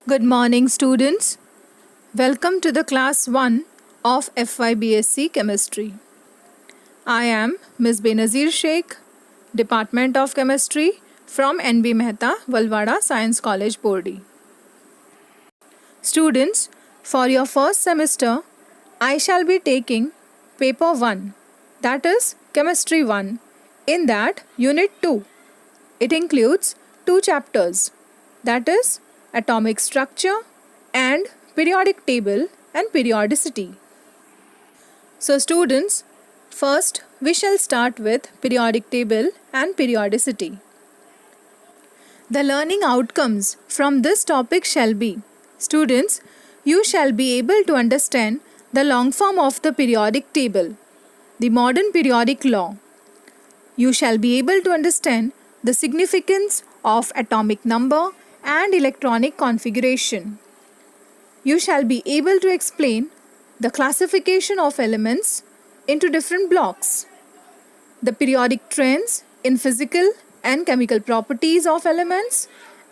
Good morning, students. Welcome to the class 1 of FYBSc Chemistry. I am Ms. Benazir Sheikh, Department of Chemistry from NB Mehta, Valwada Science College, Bordi. Students, for your first semester, I shall be taking paper 1, that is Chemistry 1, in that Unit 2. It includes 2 chapters, that is Atomic Structure and Periodic Table and Periodicity. So students, first we shall start with Periodic Table and Periodicity. The learning outcomes from this topic shall be: students, you shall be able to understand the long form of the periodic table, the modern periodic law. You shall be able to understand the significance of atomic number and electronic configuration. You shall be able to explain the classification of elements into different blocks, the periodic trends in physical and chemical properties of elements,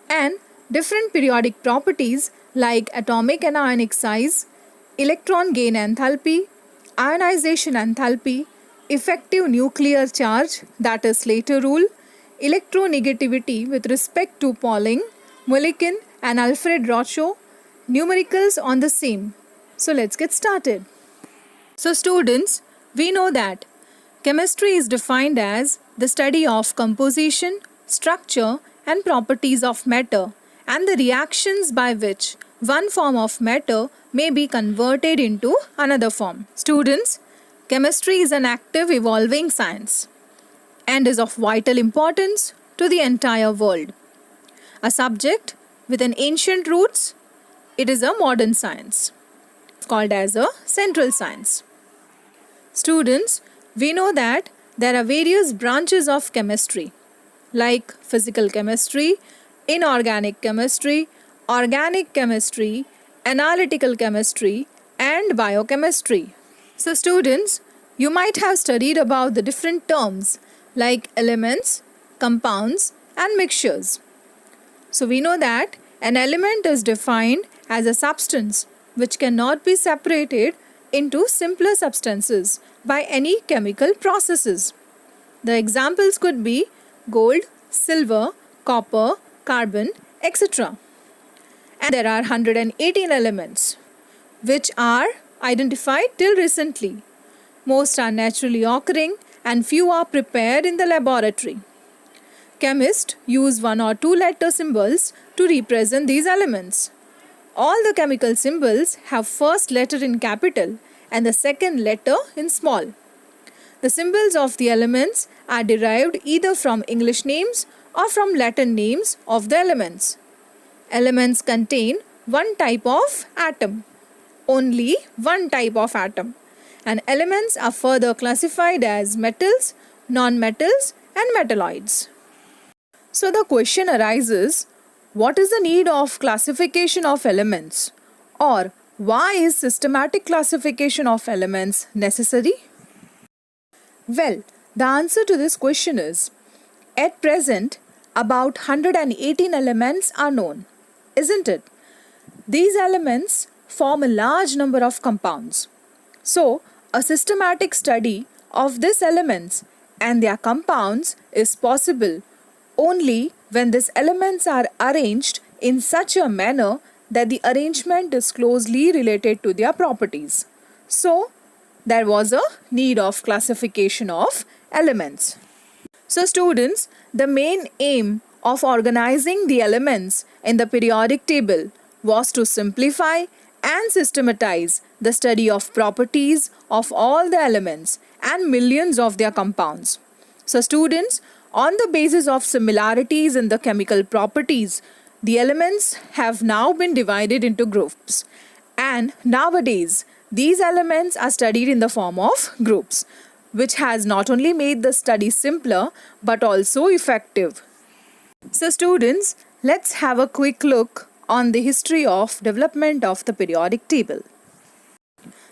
and different periodic properties like atomic and ionic size, electron gain enthalpy, ionization enthalpy, effective nuclear charge, that is Slater rule, electronegativity with respect to Pauling, Mulliken and Alfred Rochow, numericals on the same. So let's get started. So students, we know that chemistry is defined as the study of composition, structure and properties of matter and the reactions by which one form of matter may be converted into another form. Students, chemistry is an active evolving science and is of vital importance to the entire world. A subject with an ancient roots, it is a modern science, called as a central science. Students, we know that there are various branches of chemistry like physical chemistry, inorganic chemistry, organic chemistry, analytical chemistry and biochemistry. So students, you might have studied about the different terms like elements, compounds and mixtures. So we know that an element is defined as a substance which cannot be separated into simpler substances by any chemical processes. The examples could be gold, silver, copper, carbon, etc. And there are 118 elements which are identified till recently. Most are naturally occurring and few are prepared in the laboratory. Chemists use 1 or 2 letter symbols to represent these elements. All the chemical symbols have first letter in capital and the second letter in small. The symbols of the elements are derived either from English names or from Latin names of the elements. Elements contain one type of atom, only one type of atom, and elements are further classified as metals, non-metals and metalloids. So the question arises, what is the need of classification of elements, or why is systematic classification of elements necessary? Well, the answer to this question is, at present about 118 elements are known, isn't it? These elements form a large number of compounds. So, a systematic study of these elements and their compounds is possible only when these elements are arranged in such a manner that the arrangement is closely related to their properties. So, there was a need of classification of elements. So students, the main aim of organizing the elements in the periodic table was to simplify and systematize the study of properties of all the elements and millions of their compounds. So students, on the basis of similarities in the chemical properties, the elements have now been divided into groups, and nowadays these elements are studied in the form of groups, which has not only made the study simpler but also effective. So students, let's have a quick look on the history of development of the periodic table.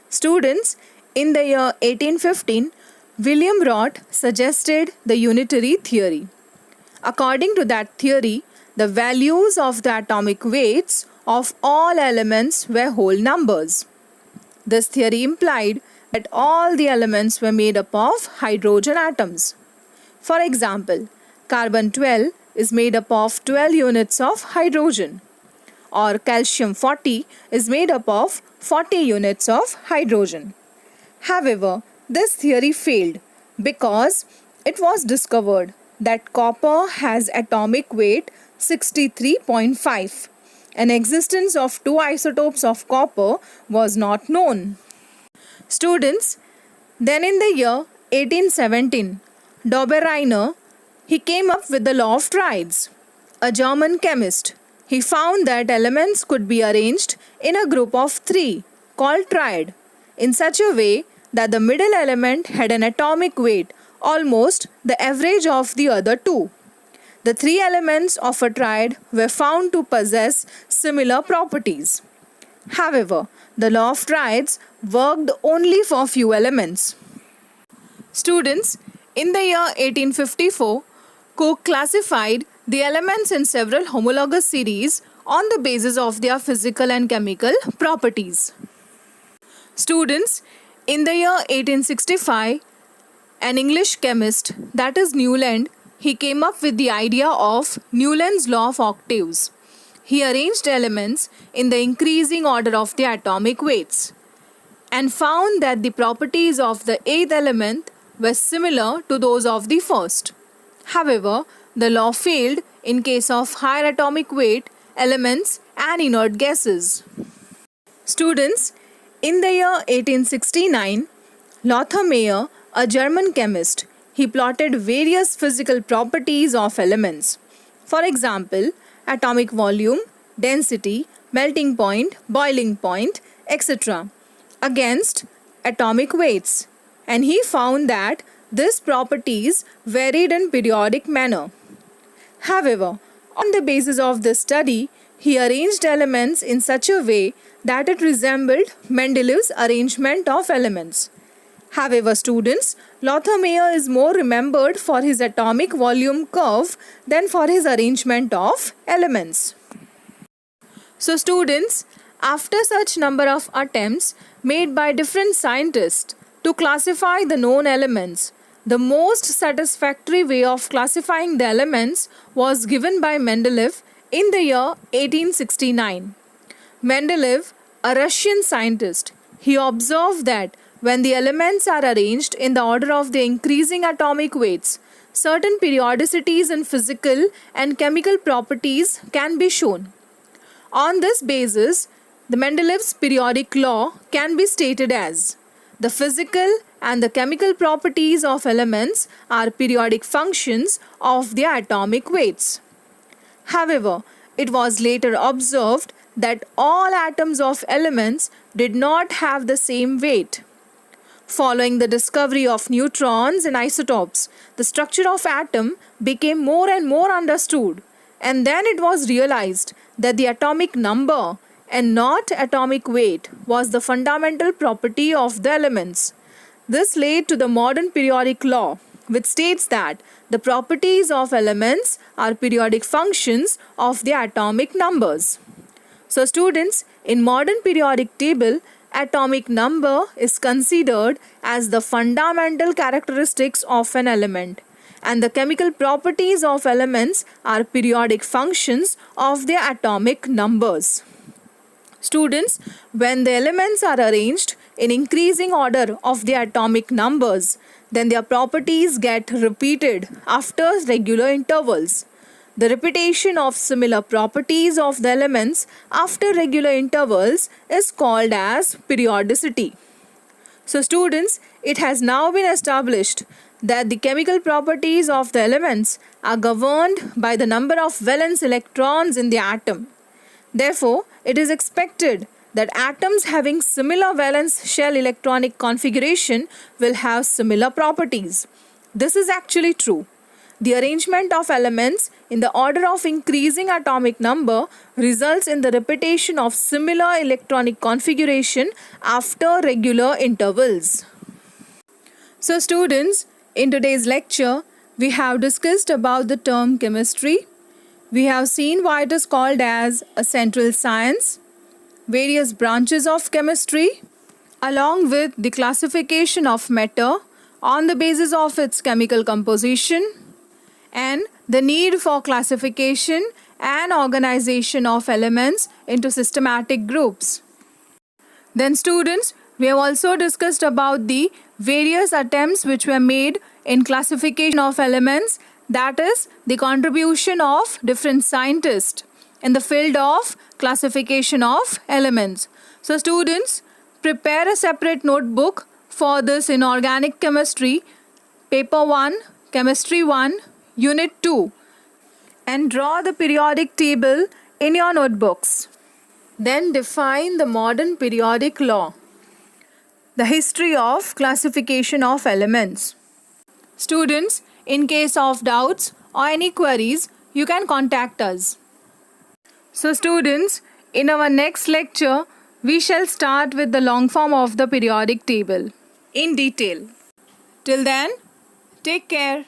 Students, in the year 1815, William Roth suggested the unitary theory. According to that theory, the values of the atomic weights of all elements were whole numbers. This theory implied that all the elements were made up of hydrogen atoms. For example, carbon 12 is made up of 12 units of hydrogen, or calcium 40 is made up of 40 units of hydrogen. However, this theory failed because it was discovered that copper has atomic weight 63.5 and existence of two isotopes of copper was not known. Students, then in the year 1817, Dobereiner, he came up with the law of triads. A German chemist, he found that elements could be arranged in a group of three called triad in such a way that the middle element had an atomic weight almost the average of the other two. The three elements of a triad were found to possess similar properties. However, the law of triads worked only for few elements. Students, in the year 1854, Cook classified the elements in several homologous series on the basis of their physical and chemical properties. Students, in the year 1865, an English chemist, that is Newland, he came up with the idea of Newland's law of octaves. He arranged elements in the increasing order of the atomic weights and found that the properties of the eighth element were similar to those of the first. However, the law failed in case of higher atomic weight elements and inert gases. Students, in the year 1869, Lothar Meyer, a German chemist, he plotted various physical properties of elements. For example, atomic volume, density, melting point, boiling point, etc. against atomic weights, and he found that these properties varied in periodic manner. However, on the basis of this study, he arranged elements in such a way that it resembled Mendeleev's arrangement of elements. However, students, Lothar Meyer is more remembered for his atomic volume curve than for his arrangement of elements. So students, after such number of attempts made by different scientists to classify the known elements, the most satisfactory way of classifying the elements was given by Mendeleev in the year 1869. Mendeleev, a Russian scientist, he observed that when the elements are arranged in the order of the increasing atomic weights, certain periodicities in physical and chemical properties can be shown. On this basis, the Mendeleev's periodic law can be stated as: the physical and the chemical properties of elements are periodic functions of their atomic weights. However, it was later observed that all atoms of elements did not have the same weight. Following the discovery of neutrons and isotopes, the structure of atom became more and more understood, and then it was realized that the atomic number and not atomic weight was the fundamental property of the elements. This led to the modern periodic law, which states that the properties of elements are periodic functions of their atomic numbers. So students, in modern periodic table, atomic number is considered as the fundamental characteristics of an element, and the chemical properties of elements are periodic functions of their atomic numbers. Students, when the elements are arranged in increasing order of their atomic numbers, then their properties get repeated after regular intervals. The repetition of similar properties of the elements after regular intervals is called as periodicity. So students, it has now been established that the chemical properties of the elements are governed by the number of valence electrons in the atom. Therefore, it is expected that atoms having similar valence shell electronic configuration will have similar properties. This is actually true. The arrangement of elements in the order of increasing atomic number results in the repetition of similar electronic configuration after regular intervals. So students, in today's lecture, we have discussed about the term chemistry. We have seen why it is called as a central science, various branches of chemistry, along with the classification of matter on the basis of its chemical composition, and the need for classification and organization of elements into systematic groups. Then students, we have also discussed about the various attempts which were made in classification of elements, that is the contribution of different scientists in the field of classification of elements. So students, prepare a separate notebook for this in organic chemistry, paper 1, chemistry 1, unit 2, and draw the periodic table in your notebooks. Then define the modern periodic law, the history of classification of elements. Students, in case of doubts or any queries, you can contact us. So students, in our next lecture, we shall start with the long form of the periodic table in detail. Till then, take care.